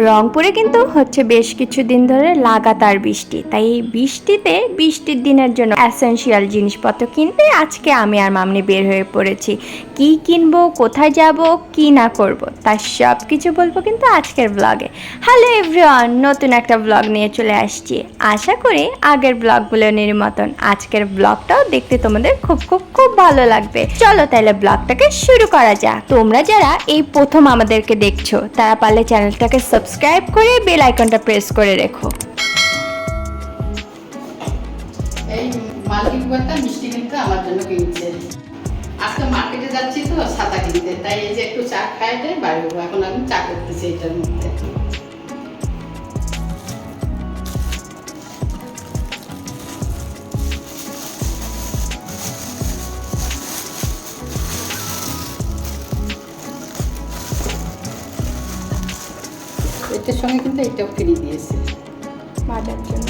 রংপুরে কিন্তু হচ্ছে বেশ কিছুদিন ধরে লাগাতার বৃষ্টি, তাই এই বৃষ্টির দিনের জন্য এসেনশিয়াল জিনিসপত্র কিনতে আজকে আমি আর মামনি বের হয়ে পড়েছি। কি কিনবো, কোথায় যাব, কি না করব, তার সব কিছু বলবো কিন্তু আজকের ব্লগে। হ্যালো এভরিওয়ান, নতুন একটা ব্লগ নিয়ে চলে আসছি। আশা করি আগের ব্লগগুলোর মতন আজকের ব্লগটাও দেখতে তোমাদের খুব খুব খুব ভালো লাগবে। চলো তাহলে ব্লগটাকে শুরু করা যাক। তোমরা যারা এই প্রথম আমাদেরকে দেখছো তারা পারলে চ্যানেলটাকে সাবস্ক্রাইব করে বেল আইকনটা প্রেস করে রেখো। এই মাল্টি কুকারটা মিষ্টি কিন্তু আমার জন্য কিনছে। আজকে মার্কেটে যাচ্ছি তো ছাতা কিনতে, তাই এই যে একটু চা খাইতে বাড়ি হবো। এখন আমি চা করতেছি এটার মধ্যে। এটার সঙ্গে কিন্তু এটাও ফ্রি দিয়েছে বাজার জন্য।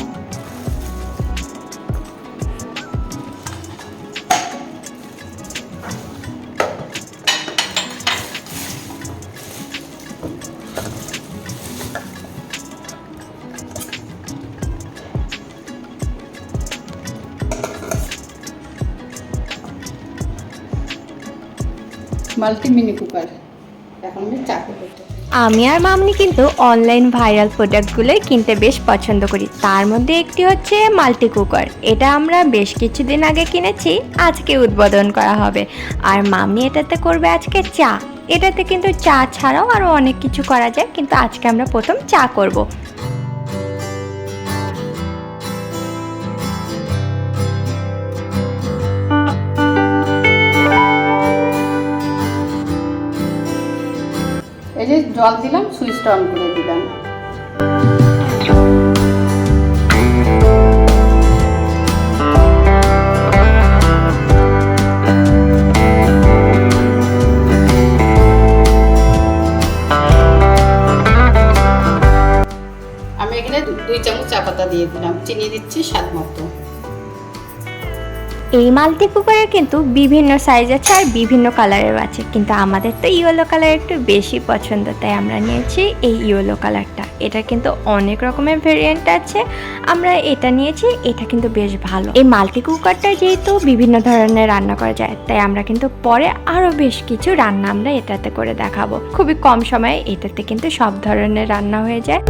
Multi mini cooker. এখন আমি চা করবো। আমি আর মামনি কিন্তু অনলাইন ভাইরাল প্রোডাক্টগুলোই কিনতে বেশ পছন্দ করি। তার মধ্যে একটি হচ্ছে মাল্টি কুকার। এটা আমরা বেশ কিছুদিন আগে কিনেছি, আজকে উদ্বোধন করা হবে। আর মামনি এটাতে করবে আজকে চা। এটাতে কিন্তু চা ছাড়াও আরও অনেক কিছু করা যায়, কিন্তু আজকে আমরা প্রথম চা করব। এই যে জল দিলাম, সুইচটা অন করে দিলাম। আমি এখানে 2 চামচ চা পাতা দিয়ে দিলাম, চিনি দিচ্ছি স্বাদ মতো। এই মাল্টি কুকারের কিন্তু বিভিন্ন সাইজ আছে আর বিভিন্ন কালারের আছে, কিন্তু আমাদের তো ইয়েলো কালার একটু বেশি পছন্দ, তাই আমরা নিয়েছি এই ইয়েলো কালারটা। এটা কিন্তু অনেক রকমের ভেরিয়েন্ট আছে, আমরা এটা নিয়েছি। এটা কিন্তু বেশ ভালো। এই মাল্টি কুকারটা যেহেতু বিভিন্ন ধরনের রান্না করা যায়, তাই আমরা কিন্তু পরে আরও বেশ কিছু রান্না আমরা এটাতে করে দেখাবো। খুবই কম সময়ে এটাতে কিন্তু সব ধরনের রান্না হয়ে যায়।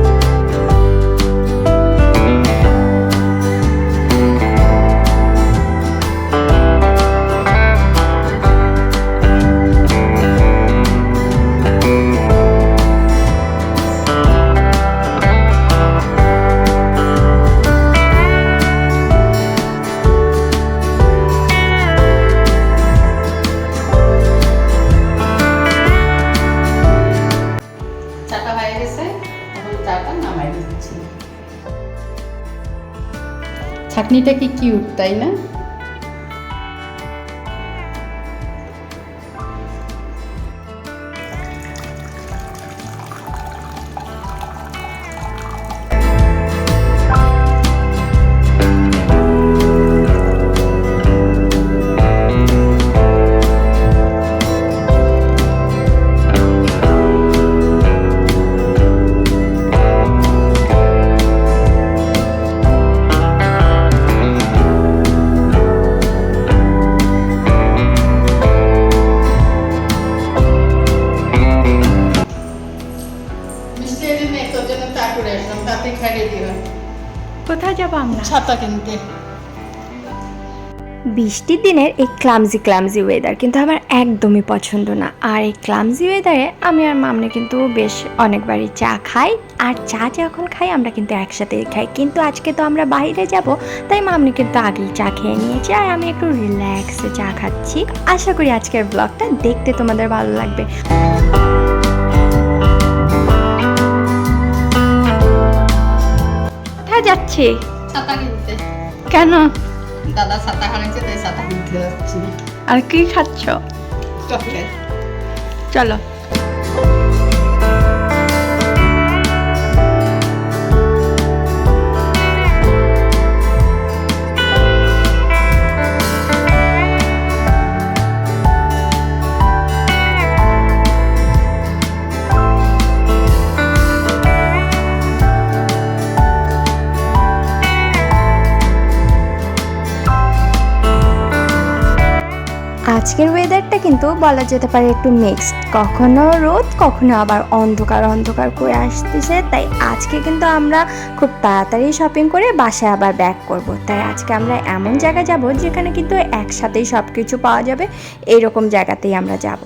ছাঁকনিটা কি কিউট, তাই না? কোথায় যাবো আমরা? ছাতা কিনতে। বৃষ্টির দিনের এই ক্লামজি ওয়েদার কিন্তু আমার একদমই পছন্দ না। আর এই ক্লামজি ওয়েদারে আমি আর মামনি কিন্তু বেশ অনেকবারই চা খাই। আর চা যখন খাই আমরা কিন্তু একসাথেই খাই, কিন্তু আজকে তো আমরা বাইরে যাব, তাই মামনি কিন্তু আগেই চা খেয়ে নিয়েছে আর আমি একটু রিল্যাক্সে চা খাচ্ছি। আশা করি আজকের ব্লগটা দেখতে তোমাদের ভালো লাগবে। কোথায় যাচ্ছি? ছাতা কিনতে। কেন? দাদা ছাতা হারাইছে, তাই ছাতা কিনতে যাচ্ছি। আর কি খাচ্ছ? চকলেট। চলো। আজকের ওয়েদারটা কিন্তু বলা যেতে পারে একটু মিক্সড, কখনো রোদ কখনো আবার অন্ধকার অন্ধকার করে আসতেছে। তাই আজকে কিন্তু আমরা খুব তাড়াতাড়ি শপিং করে বাসায় আবার ব্যাক করব। তাই আজকে আমরা এমন জায়গায় যাব যেখানে কিন্তু একসাথেই সব কিছু পাওয়া যাবে, এইরকম জায়গাতেই আমরা যাব।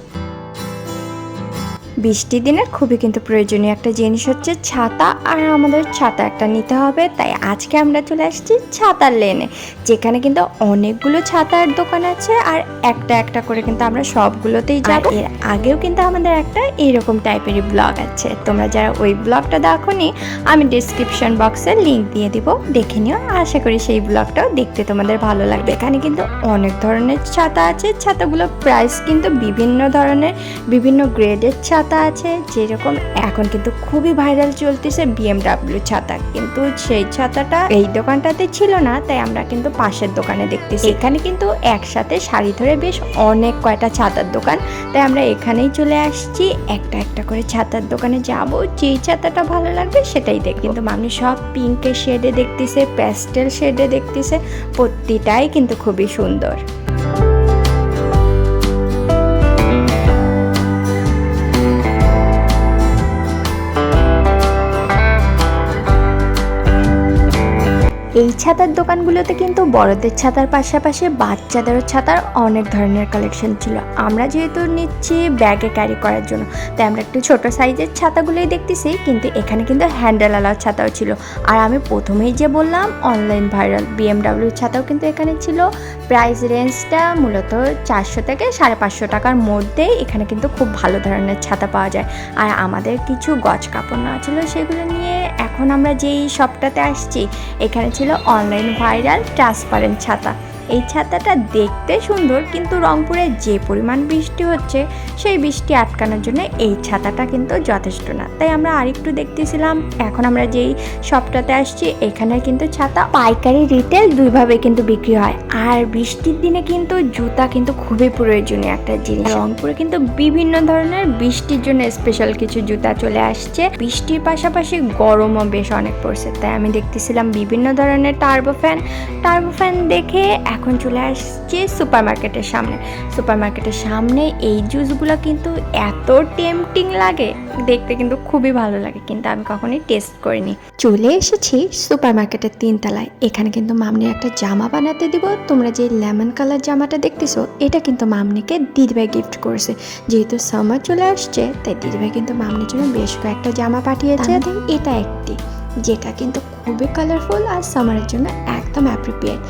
বৃষ্টির দিনের খুবই কিন্তু প্রয়োজনীয় একটা জিনিস হচ্ছে ছাতা, আর আমাদের ছাতা একটা নিতে হবে। তাই আজকে আমরা চলে আসছি ছাতার লেনে, যেখানে কিন্তু অনেকগুলো ছাতার দোকান আছে আর একটা একটা করে কিন্তু আমরা সবগুলোতেই যাব। এর আগেও কিন্তু আমাদের একটা এইরকম টাইপেরই ব্লগ আছে, তোমরা যারা ওই ব্লগটা দেখোনি আমি ডিসক্রিপশন বক্সে লিংক দিয়ে দিব, দেখে নিও। আশা করি সেই ব্লগটাও দেখতে তোমাদের ভালো লাগবে। এখানে কিন্তু অনেক ধরনের ছাতা আছে, ছাতাগুলো প্রাইস কিন্তু বিভিন্ন ধরনের, বিভিন্ন গ্রেডের ছাতা আছে। যেরকম এখন কিন্তু খুবই ভাইরাল চলতেছে BMW ছাতা, কিন্তু সেই ছাতাটা এই দোকানটাতে ছিল না, তাই আমরা কিন্তু পাশের দোকানে দেখতেছি। এখানে কিন্তু একসাথে সারি ধরে বেশ অনেক কয়টা ছাতার দোকান, তাই আমরা এখানেই চলে আসছি। একটা একটা করে ছাতার দোকানে যাব, যেই ছাতাটা ভালো লাগবে সেটাই দেখ। কিন্তু মানুষ সব পিঙ্কের শেডে দেখতেছে, প্যাস্টেল শেডে দেখতেছে, প্রতিটাই কিন্তু খুবই সুন্দর। এই ছাতার দোকানগুলোতে কিন্তু বড়দের ছাতার পাশাপাশি বাচ্চাদেরও ছাতার অনেক ধরনের কালেকশন ছিল। আমরা যেহেতু নিচ্ছি ব্যাগে ক্যারি করার জন্য, তাই আমরা একটু ছোট সাইজের ছাতাগুলোই দেখতেছি, কিন্তু এখানে কিন্তু হ্যান্ডেল আলাও ছাতাও ছিল। আর আমি প্রথমেই যে বললাম অনলাইন ভাইরাল BMW ছাতাও কিন্তু এখানে ছিল। প্রাইস রেঞ্জটা মূলত 400 থেকে 550 টাকার মধ্যেই এখানে কিন্তু খুব ভালো ধরনের ছাতা পাওয়া যায়। আর আমাদের কিছু গজ কাপড় নেওয়া ছিল, সেগুলো নিয়ে এখন আমরা যেই শপটাতে আসছি এখানে ছিল অনলাইন ভাইরাল ট্রান্সপারেন্ট ছাতা। এই ছাতাটা দেখতে সুন্দর, কিন্তু রংপুরে যে পরিমাণ বৃষ্টি হচ্ছে সেই বৃষ্টি আটকানোর জন্য এই ছাতাটা কিন্তু যথেষ্ট না। তাই আমরা আরেকটু দেখতেছিলাম। এখন আমরা যেই শপটাতে আসছি এখানে কিন্তু ছাতা পাইকারি রিটেল দুইভাবে কিন্তু বিক্রি হয়। আর বৃষ্টির দিনে কিন্তু জুতা কিন্তু খুবই প্রয়োজনীয় একটা জিনিস। রংপুরে কিন্তু বিভিন্ন ধরনের বৃষ্টির জন্য স্পেশাল কিছু জুতা চলে আসছে। বৃষ্টির পাশাপাশি গরমও বেশ অনেক পড়ছে, তাই আমি দেখতেছিলাম বিভিন্ন ধরনের টার্বো ফ্যান দেখে এখন চলে আসছি সুপারমার্কেটের সামনে। এই জুসগুলো কিন্তু এত টেম্পটিং লাগে, দেখতে কিন্তু খুবই ভালো লাগে, কিন্তু আমি কখনোই টেস্ট করিনি। চলে এসেছি সুপারমার্কেটের 3 তলায়। এখানে কিন্তু মামনির একটা জামা বানাতে দিব। তোমরা যে লেমন কালার জামাটা দেখতেছো, এটা কিন্তু মামনিকে দিদিভাই গিফট করেছে। যেহেতু সামার চলে আসছে, তাই দিদিভাই কিন্তু মামনির জন্য বেশ কয়েকটা জামা পাঠিয়েছে। এটা একটি যেটা কিন্তু খুবই কালারফুল আর সামারের জন্য একদম অ্যাপ্রোপ্রিয়েট।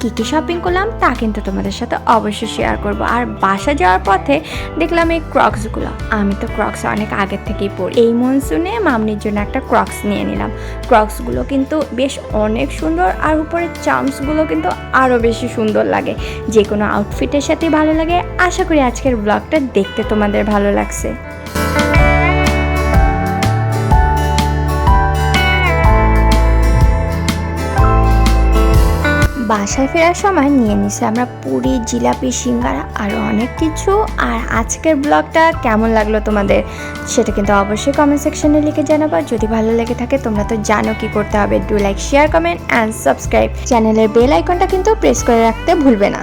কী কী শপিং করলাম তা কিন্তু তোমাদের সাথে অবশ্যই শেয়ার করব। আর বাসা যাওয়ার পথে দেখলাম এই ক্রক্সগুলো। আমি তো ক্রক্স অনেক আগের থেকেই পরি। এই মনসুনে মামনির জন্য একটা ক্রক্স নিয়ে নিলাম। ক্রক্সগুলো কিন্তু বেশ অনেক সুন্দর, আর উপরের চাম্পসগুলো কিন্তু আরও বেশি সুন্দর লাগে। যে কোনো আউটফিটের সাথেই ভালো লাগে। আশা করি আজকের ব্লগটা দেখতে তোমাদের ভালো লাগছে। বাসায় ফেরার সময় নিয়ে নিছি আমরা পুরি, জিলাপি, সিঙ্গারা আরও অনেক কিছু। আর আজকের ব্লগটা কেমন লাগলো তোমাদের সেটা কিন্তু অবশ্যই কমেন্ট সেকশনে লিখে জানাবা। যদি ভালো লেগে থাকে তোমরা তো জানো কি করতে হবে, do like, share, comment and subscribe. চ্যানেলের বেল আইকনটা কিন্তু প্রেস করে রাখতে ভুলবে না।